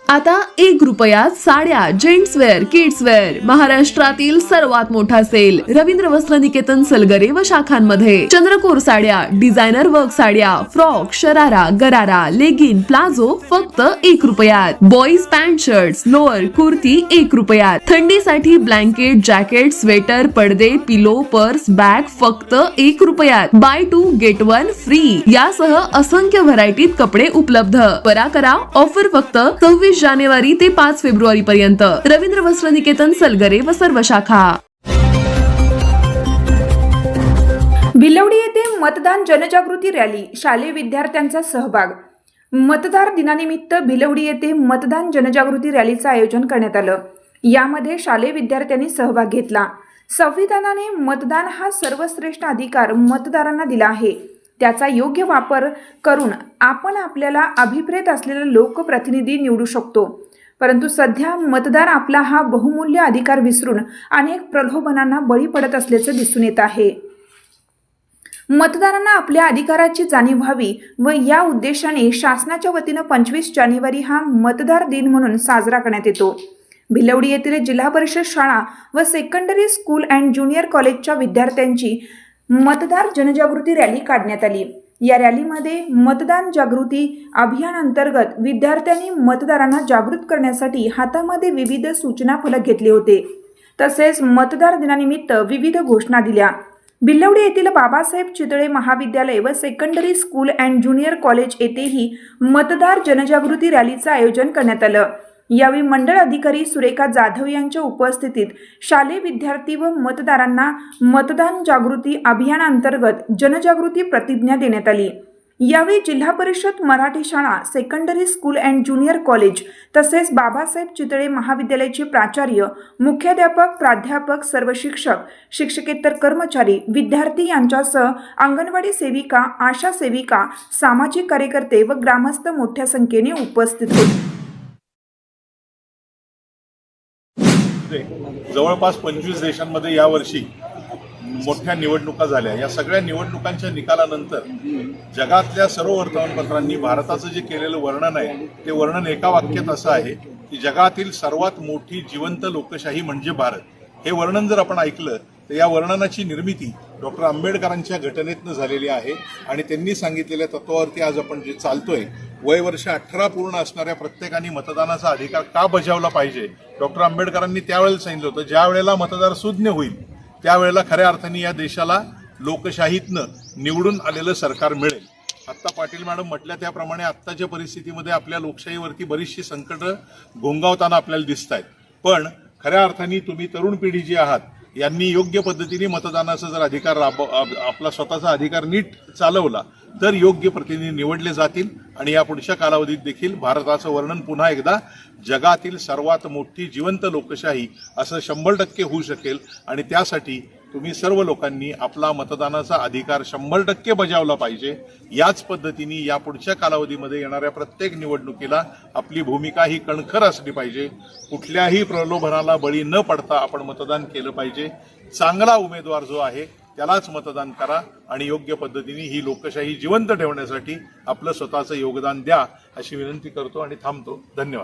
आता 1 रुपयात साड्या, जेंट्स वेअर, किड्स वेअर, महाराष्ट्रातील सर्वात मोठा सेल रवींद्र वस्त्र निकेतन सलगरे व शाखांमध्ये. चंद्रकोर साड्या, डिझायनर वर्क साड्या, फ्रॉक, शरारा, गरारा, लेगिन, प्लाझो फक्त 1 रुपयात. Boys pant, shirts, lower, kurti 1 रुपयात. थंडीसाठी ब्लँकेट, जॅकेट, स्वेटर, पडदे, पिलो, पर्स, बॅग फक्त 1 रुपयात. बाय 2 गेट 1 फ्री यासह असंख्य व्हरायटीत कपडे उपलब्ध. त्वरा करा, ऑफर फक्त 26 जानेवारी ते 5 फेब्रुवारी पर्यंत. रवींद्र वस्त्र निकेतन सलगरे व सर्व शाखा. भिलवडी येथे मतदान जनजागृती रॅली, शालेय विद्यार्थ्यांचा सहभाग. मतदार दिनानिमित्त भिलवडी येथे मतदान जनजागृती रॅलीचं आयोजन करण्यात आलं. यामध्ये शालेय विद्यार्थ्यांनी सहभाग घेतला. संविधानाने मतदान हा सर्वश्रेष्ठ अधिकार मतदारांना दिला आहे. त्याचा योग्य वापर करून आपण आपल्याला अभिप्रेत असलेला लोकप्रतिनिधी निवडू शकतो. परंतु सध्या मतदार आपला हा बहुमूल्य अधिकार विसरून अनेक प्रलोभनांना बळी पडत असल्याचं दिसून येत आहे. मतदारांना आपल्या अधिकाराची जाणीव व्हावी व या उद्देशाने शासनाच्या वतीनं 25 जानेवारी हा मतदार दिन म्हणून साजरा करण्यात येतो. भिलवडी येथील जिल्हा परिषद शाळा व सेकंडरी स्कूल अँड ज्युनियर कॉलेजच्या विद्यार्थ्यांची मतदार जनजागृती रॅली काढण्यात आली. या रॅलीमध्ये मतदान जागृती अभियान अंतर्गत विद्यार्थ्यांनी मतदारांना जागृत करण्यासाठी हातामध्ये विविध सूचना फलक घेतले होते. तसेच मतदार दिनानिमित्त विविध घोषणा दिल्या. भिलवडी येथील बाबासाहेब चितळे महाविद्यालय व secondary school and junior college येथेही मतदार जनजागृती रॅलीचं आयोजन करण्यात आलं. यावेळी मंडळ अधिकारी सुरेखा जाधव यांच्या उपस्थितीत शालेय विद्यार्थी व मतदारांना मतदान जागृती अभियानांतर्गत जनजागृती प्रतिज्ञा देण्यात आली. यावेळी जिल्हा परिषद मराठी शाळा, secondary school and junior college तसेच बाबासाहेब चितळे महाविद्यालयाचे प्राचार्य, मुख्याध्यापक, प्राध्यापक, सर्व शिक्षक, शिक्षकेतर कर्मचारी, विद्यार्थी यांच्यासह अंगणवाडी सेविका, आशा सेविका, सामाजिक कार्यकर्ते व ग्रामस्थ मोठ्या संख्येने उपस्थित होते. जवळपास 25 देशांमध्ये यावर्षी मोठ्या निवडणुका झाल्या. या सगळ्या निवडणुकांच्या निकालानंतर जगातल्या सर्व वर्तमानपत्रांनी भारताचं जे केलेलं वर्णन आहे ते वर्णन एका वाक्यात असं आहे की जगातील सर्वात मोठी जिवंत लोकशाही म्हणजे भारत. हे वर्णन जर आपण ऐकलं तर या वर्णनाची निर्मिती डॉक्टर आंबेडकरांच्या घटनेतनं झालेली आहे आणि त्यांनी सांगितलेल्या तत्वावरती आज आपण जे चालतोय. वय वर्ष 18 पूर्ण असणाऱ्या प्रत्येकाने मतदानाचा अधिकार का बजावला पाहिजे. डॉक्टर आंबेडकरांनी त्यावेळेला सांगितलं होतं ज्या वेळेला मतदार सुज्ञ होईल त्यावेळेला खऱ्या अर्थाने या देशाला लोकशाहीतनं निवडून आलेलं सरकार मिळेल. आत्ता पाटील मॅडम म्हटल्या त्याप्रमाणे आत्ताच्या परिस्थितीमध्ये आपल्या लोकशाहीवरती बरीचशी संकटं घोंगावताना आपल्याला दिसत आहेत. पण खऱ्या अर्थाने तुम्ही तरुण पिढी जी आहात यांनी योग्य पद्धतीने मतदानाचा जर अधिकार आपला स्वतःचा अधिकार नीट चालवला तर योग्य प्रतिनिधी निवडले जातील आणि या पुढच्या कालावधीत देखील भारताचं वर्णन पुन्हा एकदा जगातील सर्वात मोठी जिवंत लोकशाही असं 100% होऊ शकेल. आणि त्यासाठी तुम्ही सर्व लोकांनी आपला मतदानाचा अधिकार 100% बजावला पाहिजे. याच पद्धतीने या पुढच्या कालावधीमध्ये येणाऱ्या प्रत्येक निवडणुकीला आपली भूमिका ही कणखर असली पाहिजे. कुठल्याही प्रलोभनाला बळी न पडता आपण मतदान केलं पाहिजे. चांगला उमेदवार जो आहे त्यालाच मतदान करा आणि योग्य पद्धतीने ही लोकशाही जिवंत ठेवण्यासाठी आपलं स्वतःचं योगदान द्या अशी विनंती करतो आणि थांबतो. धन्यवाद.